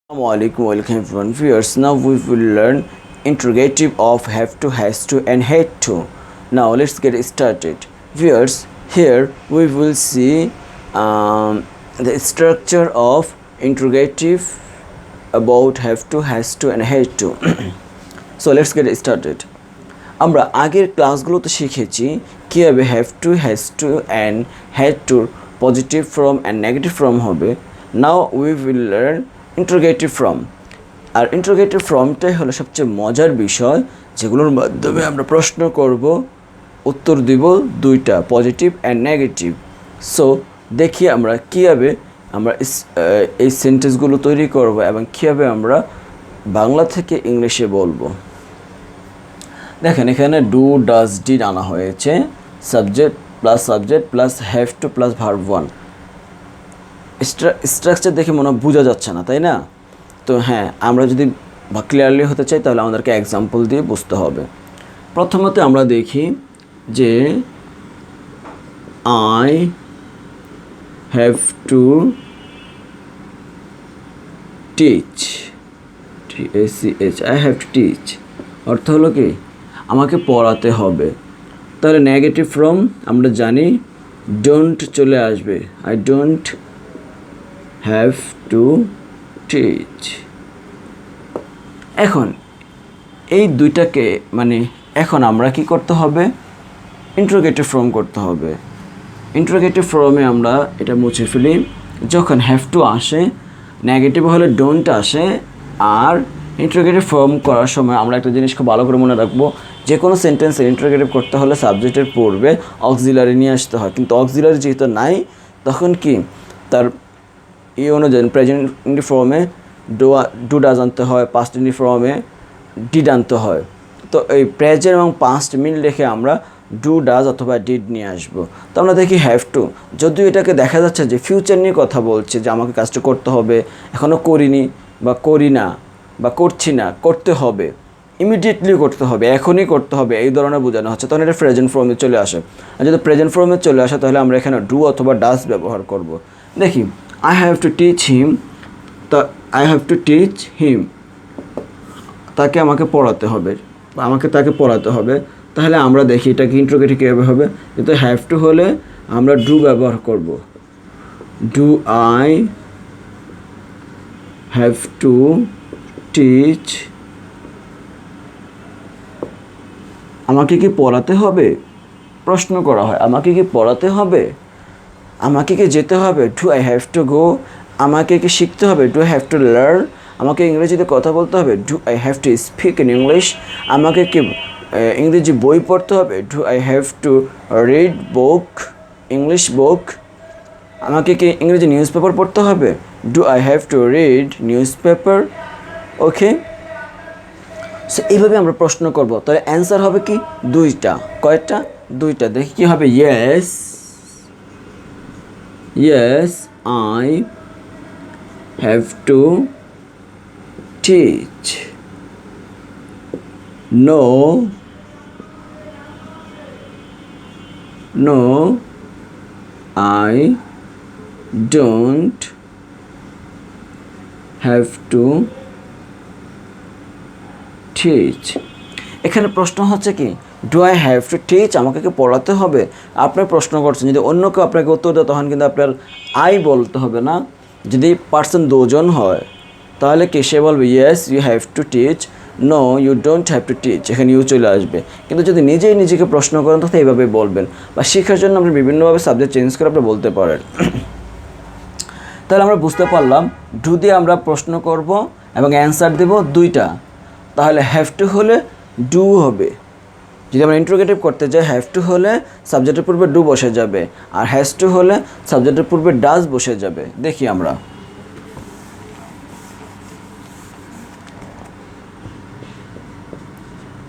Assalamualaikum, welcome everyone viewers. Now we will learn interrogative of have to, has to and had to. Now let's get started. Viewers, here we will see the structure of interrogative about have to, has to and had to. So let's get started. আমরা আগের ক্লাসগুলোতে শিখেছি কীভাবে have to, has to and had টুর positive form and negative form হবে। Now we will learn interrogative form. আর interrogative ফর্মটাই হলো সবচেয়ে মজার বিষয়, যেগুলোর মাধ্যমে আমরা প্রশ্ন করব, উত্তর দিব দুইটা, পজিটিভ অ্যান্ড নেগেটিভ। সো দেখি আমরা কীভাবে আমরা এই সেন্টেন্সগুলো তৈরি করব এবং কীভাবে আমরা বাংলা থেকে ইংলিশে বলবো। দেখেন এখানে ডু, ডাজ, ডিড আনা হয়েছে, subject plus have to plus verb one. Structure দেখে মনে বোঝা যাচ্ছে না, তাই না? তো হ্যাঁ, আমরা যদি ক্লিয়ারলি হতে চাই তাহলে আমাদেরকে এক্সাম্পল দিয়ে বুঝতে হবে। প্রথমত আমরা দেখি যে I have to teach, TACH, I have to teach অর্থ হলো কি আমাকে পড়াতে হবে। তাহলে নেগেটিভ ফর্ম আমরা জানি ডোন্ট চলে আসবে, I don't have to teach. এখন এই দুইটাকে এখন আমরা কি করতে হবে? ইন্টারোগেটিভ ফর্ম করতে হবে। ইন্টারোগেটিভ ফর্মে আমরা এটা মুছে ফেলি। যখন হ্যাভ টু আসে, নেগেটিভ হলে ডোন্ট আসে। আর ইন্টারোগেটিভ ফর্ম করার সময় আমরা একটা জিনিস খুব ভালো করে মনে রাখবো, যে কোনো সেন্টেন্সে ইন্টারোগেটিভ করতে হলে সাবজেক্টের পূর্বে অক্সিলারি নিয়ে আসতে হয়। কিন্তু অক্সিলারি যেহেতু নাই, তখন কি তার অনুযায়ী প্রেজেন্ট ফর্মে ডু ডাজ আনতে হয়, পাস্ট ফর্মে ডিড আনতে হয়। তো এই প্রেজেন্ট এবং পাস্ট মিল রেখে আমরা ডু, ডাজ অথবা ডিড নিয়ে আসবো। তো আমরা দেখি হ্যাভ টু, যদিও এটাকে দেখা যাচ্ছে যে ফিউচার নিয়ে কথা বলছে, যে আমাকে কাজটা করতে হবে, এখনও করিনি বা করি না বা করছি না, করতে হবে, ইমিডিয়েটলি করতে হবে, এখনই করতে হবে, এই ধরনের বোঝানো হচ্ছে। তখন এটা প্রেজেন্ট ফর্মে চলে আসে। আর যদি প্রেজেন্ট ফর্মে চলে আসে তাহলে আমরা এখানে ডু অথবা ডাজ ব্যবহার করব। দেখি I have to teach him, তা I have to teach him, তাকে আমাকে পড়াতে হবে, তাকে পড়াতে হবে। তাহলে আমরা দেখি এটাকে ইন্টারোগেটিভ কীভাবে হবে। কিন্তু হ্যাভ টু হলে আমরা ডু ব্যবহার করব। Do I have to teach, আমাকে কি পড়াতে হবে? প্রশ্ন করা হয়, আমাকে কি পড়াতে হবে? আমাকে কি যেতে হবে? Do I have to go. আমাকে কি শিখতে হবে? Do I have to learn. আমাকে ইংরেজিতে কথা বলতে হবে? Do I have to speak in English. আমাকে কি ইংরেজি বই পড়তে হবে? Do I have to read book, English book. আমাকে কি ইংরেজি নিউজ পেপার পড়তে হবে? Do I have to read news paper. Okay, so এইভাবে আমরা প্রশ্ন করব। তাহলে অ্যান্সার হবে কি দুইটা। কয়টা? দুইটা। দেখি কি হবে। Yes, yes I have to teach. No, no I don't have to teach. এখানে প্রশ্ন হচ্ছে কি do I have to teach, আমাকে কি পড়াতে হবে? আপনি প্রশ্ন করছেন, যদি অন্য কেউ আপনাকে উত্তর দেয় তখন কিন্তু আপনার আই বলতে হবে না। যদি পার্সন দুজন হয় তাহলে কি সে বলবে yes you have to teach, no you don't have to teach, এখানে ইউ চলে আসবে। কিন্তু যদি নিজেই নিজেকে প্রশ্ন করেন তখন এইভাবে বলবেন। বা শেখার জন্য আপনি বিভিন্নভাবে সাবজেক্ট চেঞ্জ করে আপনি বলতে পারেন। তাহলে আমরা বুঝতে পারলাম ডু দিয়ে আমরা প্রশ্ন করব এবং অ্যান্সার দেব দুইটা। তাহলে হ্যাভ টু হলে ডু হবে। যদি আমরা ইন্টারোগেটিভ করতে যাই, হ্যাভ টু হলে সাবজেক্টের পূর্বে ডু বসে যাবে, আর হ্যাজ টু হলে সাবজেক্টের পূর্বে ডাজ বসে যাবে। দেখি আমরা,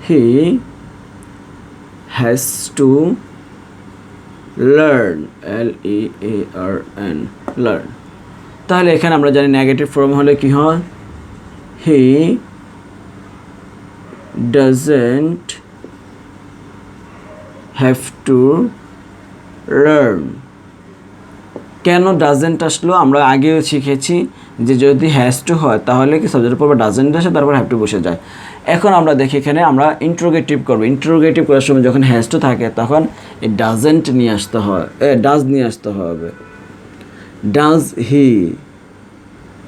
হি has to learn, LEARN, learn. তাহলে এখানে আমরা জানি নেগেটিভ ফর্ম হলে কি হয়, he doesn't have to learn. কেন ডাজেন্ট আসলো আমরা আগেও শিখেছি যে যদি হ্যাজ টু হয় তাহলে কি সাবজেক্টের পর ডাজেন্ট আসে, তারপর হ্যাভ টু বসে যায়। এখন আমরা দেখি এখানে আমরা ইন্ট্রোগেটিভ করবো। ইন্ট্রোগেটিভ করার সময় যখন হ্যাজ টু থাকে তখন এই ডাজেন্ট নিয়ে আসতে হয়, ডাজ নিয়ে আসতে হবে। ডাজ হি,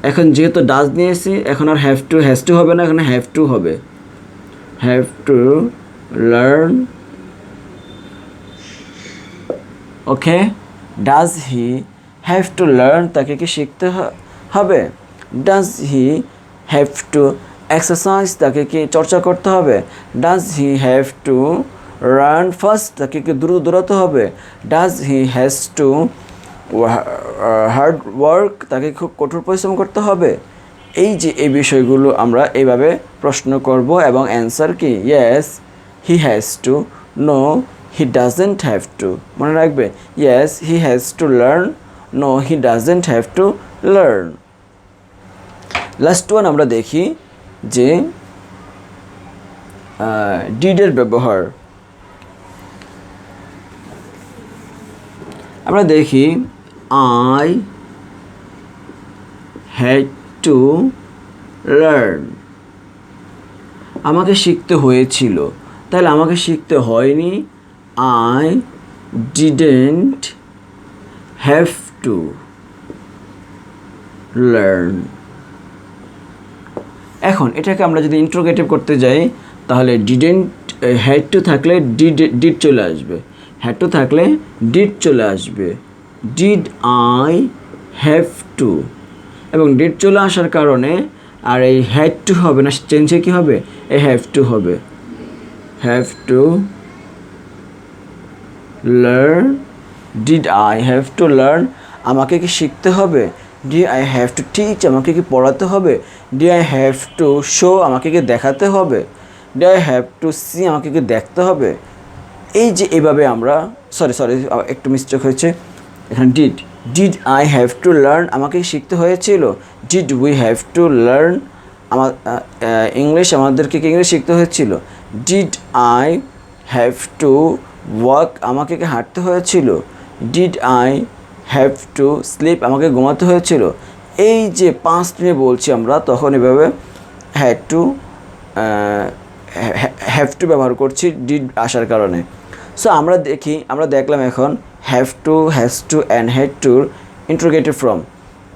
এখন যেহেতু ডাজ নিয়ে এসেছি এখন আর হ্যাভ টু হবে না, এখন হ্যাভ টু হবে। Have to learn, okay. Does he have to learn, তাকে কি শিখতে হবে? Does he have to exercise, তাকে কি চর্চা করতে হবে? Does he have to run fast, তাকে কি দ্রুত দৌড়াতে হবে? Does he has two hard work, তাকে খুব কঠোর পরিশ্রম করতে হবে? এই যে এই বিষয়গুলো আমরা এইভাবে প্রশ্ন করব এবং অ্যান্সার কি yes he has to, no he doesn't have to. মনে রাখবে, yes he has to learn, no he doesn't have to learn. Last one আমরা দেখি যে ডিডের ব্যবহার। আমরা দেখি আই হ্যাড টু লার্ন, আমাকে শিখতে হয়েছিল, তাহলে আমাকে শিখতে হয়নি। I didn't have to learn. এখন এটাকে আমরা যদি ইন্ট্রোগেটিভ করতে যাই তাহলে ডিডেন্ট, হ্যাড টু থাকলে ডিড চলে আসবে, হ্যাড টু থাকলে ডিড চলে আসবে। ডিড আই হ্যাভ টু, এবং ডিড চলে আসার কারণে আর এই হ্যাড টু হবে না, চেঞ্জে কী হবে? এই হ্যাভ টু হবে। Have to learn, did I have to learn, আমাকে কি শিখতে হবে? Did I have to teach, আমাকে কি পড়াতে হবে? Did I have to show, আমাকে কি দেখাতে হবে? Did I have to see, আমাকে কি দেখতে হবে? এই যে এইভাবে আমরা সরি একটু মিস্টেক হয়েছে এখানে। Did I have to learn, আমাকে শিখতে হয়েছিল। Did we have to learn, আমার ইংলিশ, আমাদেরকে কি ইংলিশ শিখতে হয়েছিল? Did I have to walk, আমাকে কি হাঁটতে হয়েছিল? Did I have to sleep, আমাকে ঘুমাতে হয়েছিল? এই যে 5 নিয়ে বলছি আমরা, তখন এভাবে হ্যাভ টু ব্যবহার করছি ডিড আসার কারণে। সো আমরা দেখলাম এখন have to, has to and had tour interrogative form.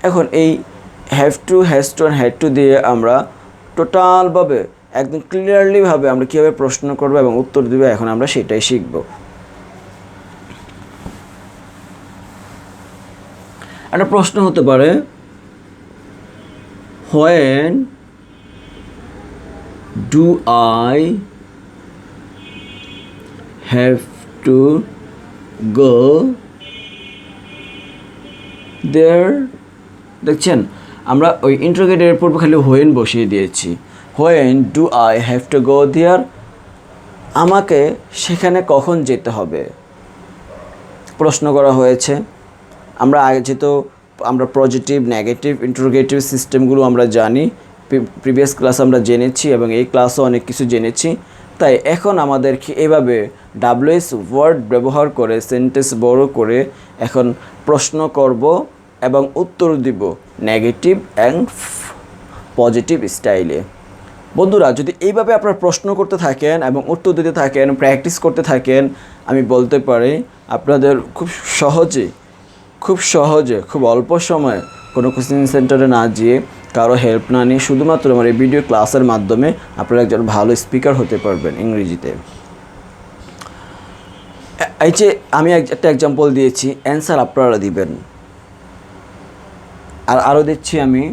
এখন এই have to, has to and had to দিয়ে আমরা টোটালভাবে একদম ক্লিয়ারলিভাবে আমরা কীভাবে প্রশ্ন করবো এবং উত্তর দেবো, এখন আমরা সেটাই শিখব। একটা প্রশ্ন হতে পারে, when do I have to go there? দেখছেন আমরা ওই ইন্ট্রোগেটিভের পূর্বে খালি when বসিয়ে দিয়েছি। when do I have to go there, আমাকে সেখানে কখন যেতে হবে প্রশ্ন করা হয়েছে। আমরা আগে যেহেতু আমরা পজিটিভ নেগেটিভ ইন্ট্রোগেটিভ সিস্টেমগুলো আমরা জানি, প্রিভিয়াস ক্লাস আমরা জেনেছি এবং এই ক্লাসও অনেক কিছু জেনেছি, তাই এখন আমাদেরকে এভাবে ডাব্লিউএস ওয়ার্ড ব্যবহার করে সেন্টেন্স বড় করে এখন প্রশ্ন করব এবং উত্তর দিব নেগেটিভ অ্যান্ড পজিটিভ স্টাইলে। বন্ধুরা, যদি এইভাবে আপনারা প্রশ্ন করতে থাকেন এবং উত্তর দিতে থাকেন, প্র্যাকটিস করতে থাকেন, আমি বলতে পারি আপনাদের খুব সহজে খুব অল্প সময়ে কোনো কোচিং সেন্টারে না যেয়ে কারো হেল্প না নিয়ে শুধুমাত্র আমার এই ভিডিও ক্লাসের মাধ্যমে আপনারা একজন ভালো স্পিকার হতে পারবেন ইংরেজিতে। এই যে আমি একটা এক্সাম্পল দিয়েছি, অ্যান্সার আপনারা দিবেন। আরও দিচ্ছি আমি,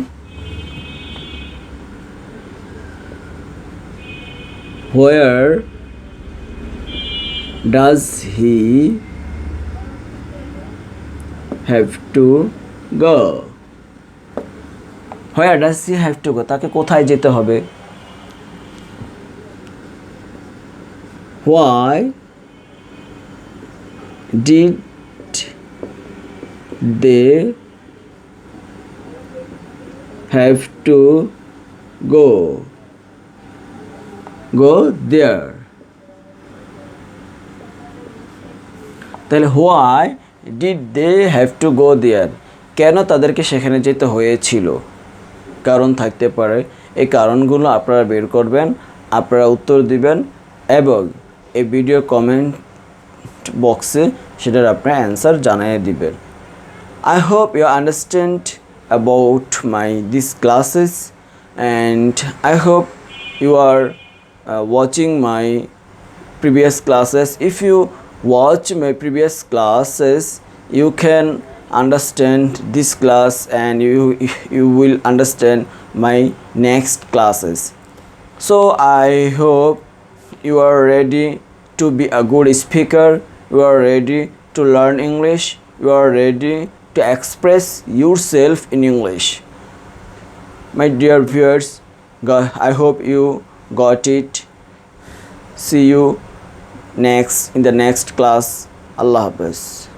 where does he have to go? Where does he have to go? তাকে কোথায় যেতে হবে? Why did they have to go there? তাহলে why did they have to go there, কেন তাদেরকে সেখানে যেতে হয়েছিল? কারণ থাকতে পারে। এই কারণগুলো আপনারা বের করবেন, আপনারা উত্তর দিবেন এবং এই ভিডিও কমেন্ট বক্সে সেটার আপনার অ্যান্সার জানিয়ে দিবেন। I hope you understand about these classes, and I hope you are watching my previous classes. If you watch my previous classes, you can understand this class and you will understand my next classes. So I hope you are ready to be a good speaker, you are ready to learn English, you are ready to express yourself in English. My dear viewers, I hope you got it. See you in the next class. Allah Hafiz.